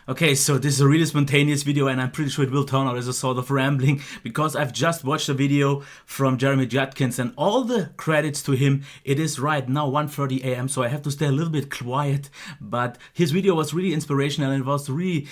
Okay, so this is a really spontaneous video and I'm pretty sure it will turn out as a sort of rambling because I've just watched a video from Jeremy Judkins and all the credits to him. It is right now 1:30 a.m. so I have to stay a little bit quiet, but his video was really inspirational and it was really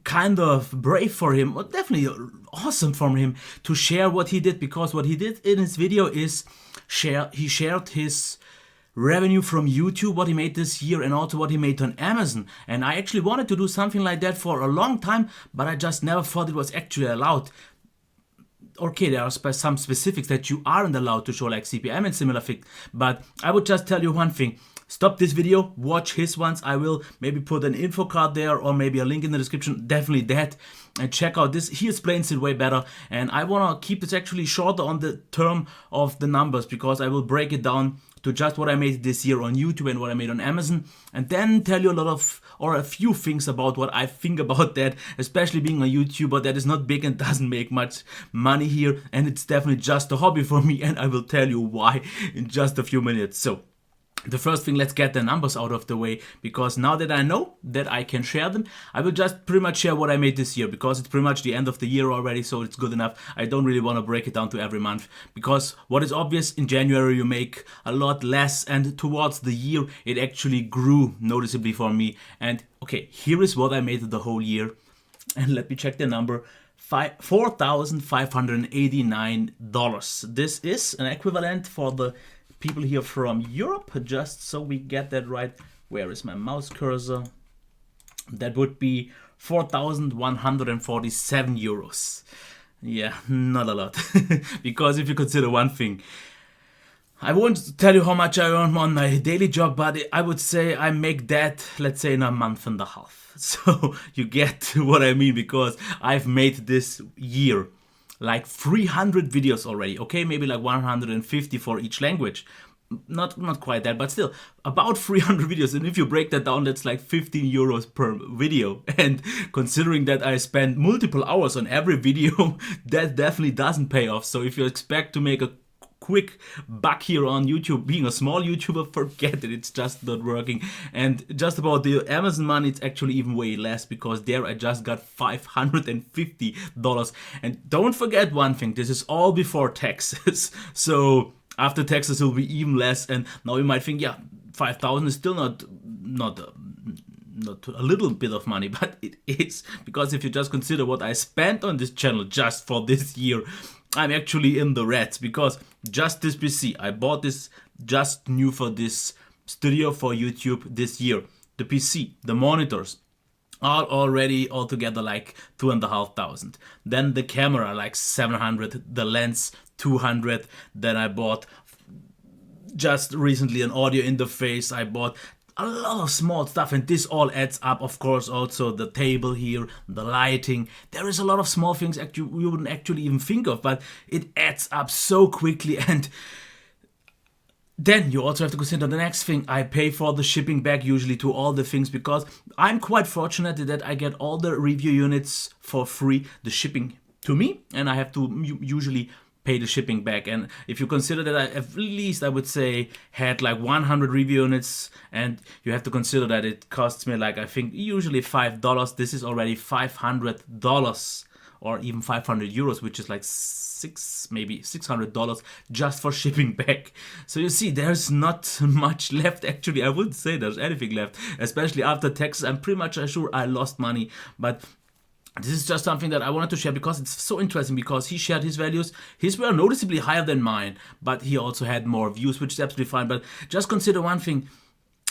kind of brave for him, or definitely awesome from him to share what he did, because what he did in his video is he shared his revenue from YouTube, what he made this year, and also what he made on Amazon. And I actually wanted to do something like that for a long time, but I just never thought it was actually allowed. Okay, there are some specifics that you aren't allowed to show, like CPM and similar things, but I would just tell you one thing. Stop this video, watch his ones. I will maybe put an info card there or maybe a link in the description, definitely that. And check out this, he explains it way better. And I want to keep this actually shorter on the term of the numbers, because I will break it down to just what I made this year on YouTube and what I made on Amazon, and then tell you a lot of, or a few things about what I think about that, especially being a YouTuber that is not big and doesn't make much money here, and it's definitely just a hobby for me, and I will tell you why in just a few minutes. So the first thing, let's get the numbers out of the way, because now that I know that I can share them, I will just pretty much share what I made this year, because it's pretty much the end of the year already, so it's good enough. I don't really want to break it down to every month, because what is obvious, in January you make a lot less, and towards the year it actually grew noticeably for me. And okay, here is what I made the whole year, and let me check the number. $4,589. This is an equivalent for the people here from Europe, just so we get that right. Where is my mouse cursor? That would be 4,147 euros. Yeah, not a lot. Because if you consider one thing, I won't tell you how much I earn on my daily job, but I would say I make that, let's say, in a month and a half. So you get what I mean, because I've made this year like 300 videos already. Okay, maybe like 150 for each language. Not quite that, but still about 300 videos. And if you break that down, that's like 15 euros per video. And considering that I spend multiple hours on every video, that definitely doesn't pay off. So if you expect to make a quick buck here on YouTube, being a small YouTuber, forget it, it's just not working. And just about the Amazon money, it's actually even way less, because there I just got $550. And don't forget one thing, this is all before taxes. So after taxes it will be even less. And now you might think, yeah, 5,000 is still not a little bit of money, but it is, because if you just consider what I spent on this channel just for this year, I'm actually in the red, because just this PC, I bought this just new for this studio for YouTube this year. The PC, the monitors are already altogether like 2,500. Then the camera like 700, the lens 200. Then I bought just recently an audio interface. I bought a lot of small stuff, and this all adds up. Of course, also the table here, the lighting. There is a lot of small things you wouldn't actually even think of, but it adds up so quickly. And then you also have to consider the next thing. I pay for the shipping back usually to all the things, because I'm quite fortunate that I get all the review units for free, the shipping to me, and I have to usually pay the shipping back. And if you consider that I at least, I would say, had like 100 review units, and you have to consider that it costs me like, I think usually $5, this is already $500 or even 500 euros, which is like maybe $600 just for shipping back. So you see, there's not much left. Actually, I wouldn't say there's anything left, especially after taxes. I'm pretty much sure I lost money, but this is just something that I wanted to share, because it's so interesting, because he shared his values. His were noticeably higher than mine, but he also had more views, which is absolutely fine. But just consider one thing.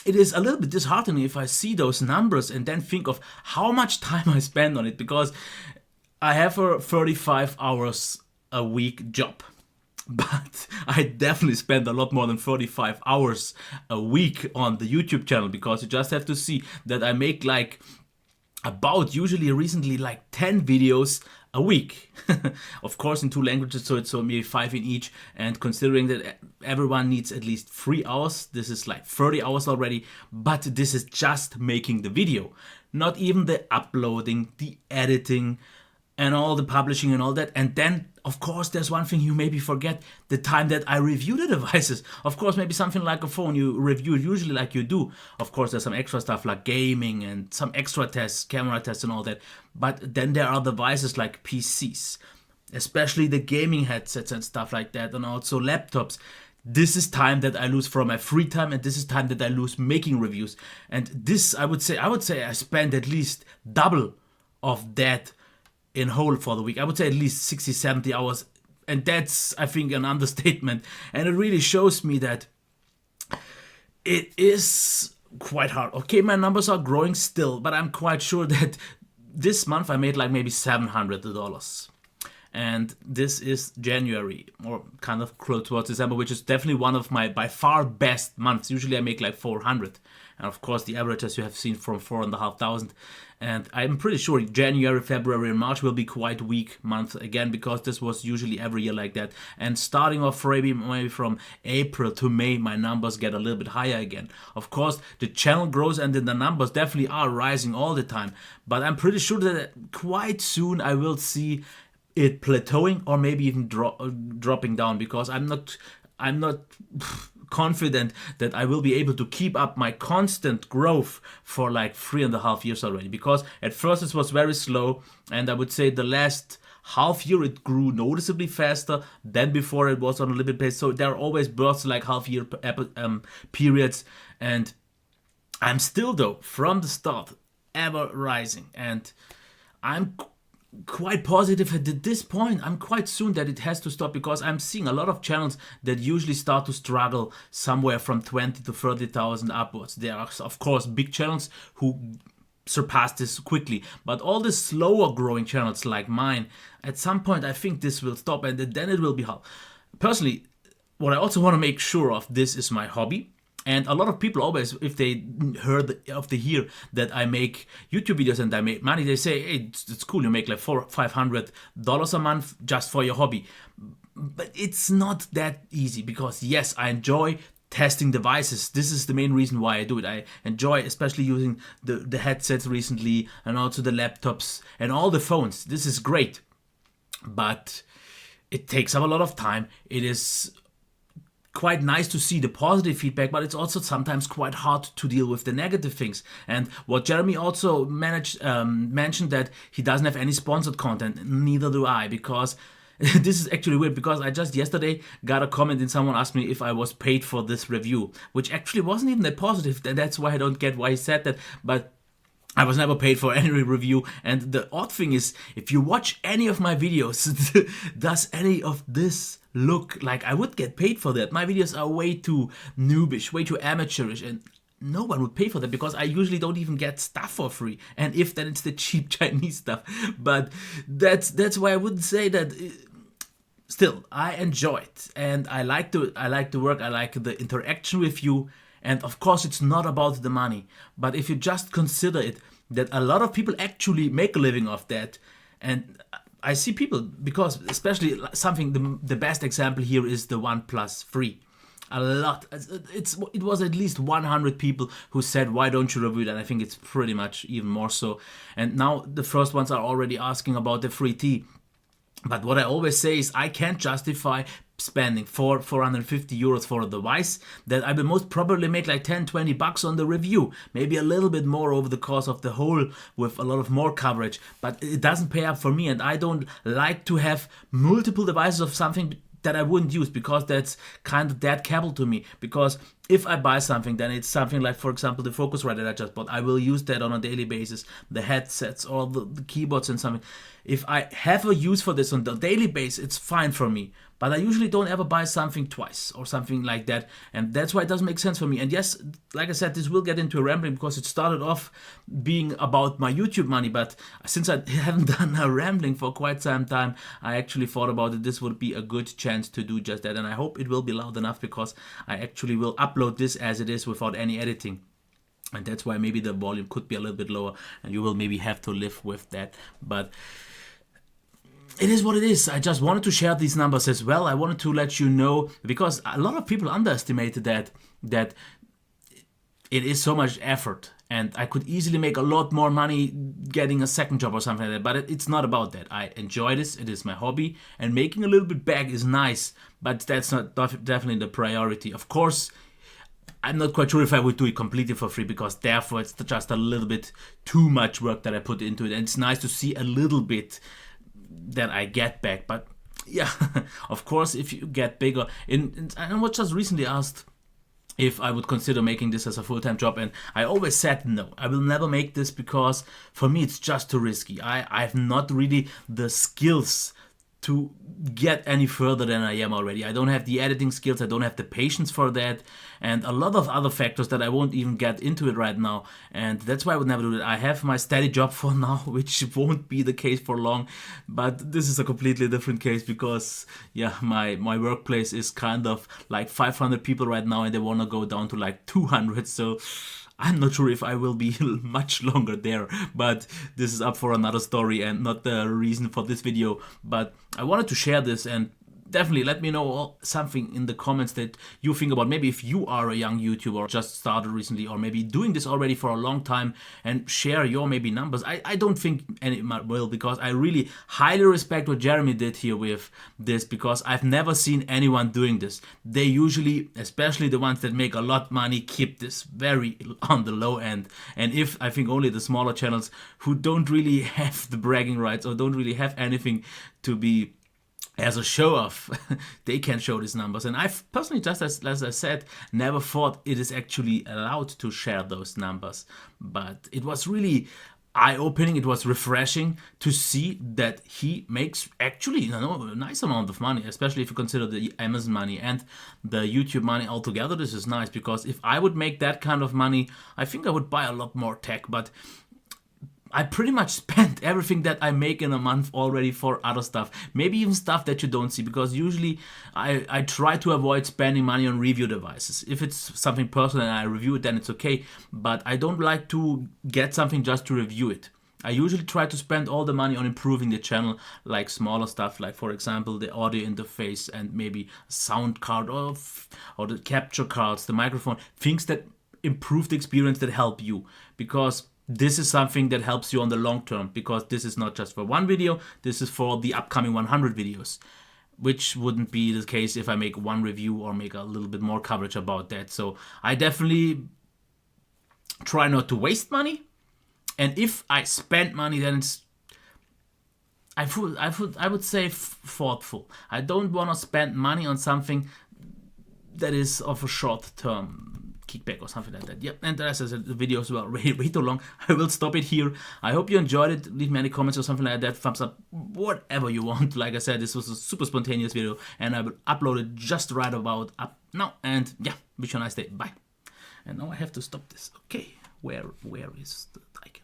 It is a little bit disheartening if I see those numbers and then think of how much time I spend on it, because I have a 35 hours a week job. But I definitely spend a lot more than 35 hours a week on the YouTube channel, because you just have to see that I make like about usually recently like 10 videos a week. Of course in 2 languages, so it's maybe 5 in each, and considering that everyone needs at least 3 hours, this is like 30 hours already. But this is just making the video, not even the uploading, the editing, and all the publishing and all that. And then, of course, there's one thing you maybe forget, the time that I review the devices. Of course, maybe something like a phone, you review it usually like you do. Of course, there's some extra stuff like gaming and some extra tests, camera tests and all that. But then there are devices like PCs, especially the gaming headsets and stuff like that, and also laptops. This is time that I lose from my free time, and this is time that I lose making reviews. And this, I would say I spend at least double of that in whole for the week. I would say at least 60, 70 hours. And that's, I think, an understatement. And it really shows me that it is quite hard. Okay, my numbers are growing still, but I'm quite sure that this month I made like maybe $700. And this is January, or kind of close towards December, which is definitely one of my by far best months. Usually I make like 400. And of course the average, as you have seen, from 4,500. And I'm pretty sure January, February and March will be quite weak months again, because this was usually every year like that. And starting off maybe from April to May, my numbers get a little bit higher again. Of course, the channel grows and then the numbers definitely are rising all the time. But I'm pretty sure that quite soon I will see it plateauing or maybe even dropping down, because I'm not confident that I will be able to keep up my constant growth for like 3.5 years already. Because at first it was very slow, and I would say the last half year it grew noticeably faster than before. It was on a little bit pace. So there are always bursts like half year periods, and I'm still, though, from the start ever rising, and I'm quite positive at this point. I'm quite soon that it has to stop, because I'm seeing a lot of channels that usually start to struggle somewhere from 20 to 30,000 upwards. There are, of course, big channels who surpass this quickly, but all the slower growing channels like mine, at some point I think this will stop, and then it will be hard. Personally, what I also want to make sure of, this is my hobby. And a lot of people always, if they hear that I make YouTube videos and I make money, they say, hey, it's cool, you make like $400-500 a month just for your hobby. But it's not that easy, because yes, I enjoy testing devices. This is the main reason why I do it. I enjoy especially using the headsets recently, and also the laptops and all the phones. This is great. But it takes up a lot of time. It is quite nice to see the positive feedback, but it's also sometimes quite hard to deal with the negative things. And what Jeremy also mentioned, that he doesn't have any sponsored content, neither do I, because this is actually weird, because I just yesterday got a comment and someone asked me if I was paid for this review, which actually wasn't even that positive, and that's why I don't get why he said that. But I was never paid for any review, and the odd thing is, if you watch any of my videos, does any of this look like I would get paid for that? My videos are way too noobish, way too amateurish, and no one would pay for that, because I usually don't even get stuff for free, and if then it's the cheap Chinese stuff. But that's why I wouldn't say that. Still, I enjoy it, and I like the work, I like the interaction with you. And of course, it's not about the money. But if you just consider it, that a lot of people actually make a living off that. And I see people, because especially something, the best example here is the OnePlus 3. A lot. It was at least 100 people who said, why don't you review that? I think it's pretty much even more so. And now the first ones are already asking about the 3T. But what I always say is, I can't justify spending 450 euros for a device that I will most probably make like 10-20 bucks on the review, maybe a little bit more over the course of the whole, with a lot of more coverage. But it doesn't pay up for me, and I don't like to have multiple devices of something that I wouldn't use, because that's kind of dead capital to me. Because if I buy something, then it's something like, for example, the Focusrite that I just bought. I will use that on a daily basis, the headsets or the keyboards and something. If I have a use for this on the daily basis, it's fine for me. But I usually don't ever buy something twice or something like that. And that's why it doesn't make sense for me. And yes, like I said, this will get into a rambling, because it started off being about my YouTube money. But since I haven't done a rambling for quite some time, I actually thought about it. This would be a good chance to do just that. And I hope it will be loud enough, because I actually will upload this as it is without any editing. And that's why maybe the volume could be a little bit lower, and you will maybe have to live with that. But it is what it is. I just wanted to share these numbers as well. I wanted to let you know, because a lot of people underestimated that it is so much effort, and I could easily make a lot more money getting a second job or something like that. But it's not about that. I enjoy this. It is my hobby, and making a little bit back is nice, but that's not definitely the priority. Of course, I'm not quite sure if I would do it completely for free, because therefore it's just a little bit too much work that I put into it, and it's nice to see a little bit that I get back. But yeah, of course, if you get bigger, I was just recently asked if I would consider making this as a full-time job, and I always said no, I will never make this, because for me it's just too risky. I have not really the skills to get any further than I am already. I don't have the editing skills, I don't have the patience for that, and a lot of other factors that I won't even get into it right now, and that's why I would never do that. I have my steady job for now, which won't be the case for long, but this is a completely different case, because yeah, my workplace is kind of like 500 people right now, and they want to go down to like 200, so I'm not sure if I will be much longer there, but this is up for another story and not the reason for this video. But I wanted to share this, and definitely let me know something in the comments that you think about. Maybe if you are a young YouTuber, just started recently, or maybe doing this already for a long time, and share your maybe numbers. I don't think any will, because I really highly respect what Jeremy did here with this, because I've never seen anyone doing this. They usually, especially the ones that make a lot of money, keep this very on the low end. And if I think only the smaller channels who don't really have the bragging rights, or don't really have anything to be as a show-off, they can show these numbers. And I've personally, just as I said, never thought it is actually allowed to share those numbers. But it was really eye-opening, it was refreshing to see that he makes actually a nice amount of money, especially if you consider the Amazon money and the YouTube money altogether. This is nice, because if I would make that kind of money, I think I would buy a lot more tech. But I pretty much spent everything that I make in a month already for other stuff. Maybe even stuff that you don't see, because usually I try to avoid spending money on review devices. If it's something personal and I review it, then it's okay. But I don't like to get something just to review it. I usually try to spend all the money on improving the channel, like smaller stuff, like for example the audio interface and maybe sound card, or the capture cards, the microphone, things that improve the experience, that help you, because this is something that helps you on the long term, because this is not just for one video, this is for the upcoming 100 videos, which wouldn't be the case if I make one review or make a little bit more coverage about that. So I definitely try not to waste money, and if I spend money, then it's I would say thoughtful. I don't want to spend money on something that is of a short term kickback or something like that. Yep, and as I said, the videos were way too long. I will stop it here. I hope you enjoyed it. Leave me any comments or something like that, thumbs up, whatever you want. Like I said, this was a super spontaneous video, and I will upload it just right about up now. And yeah, wish you a nice day. Bye. And now I have to stop this. Okay, where is the icon?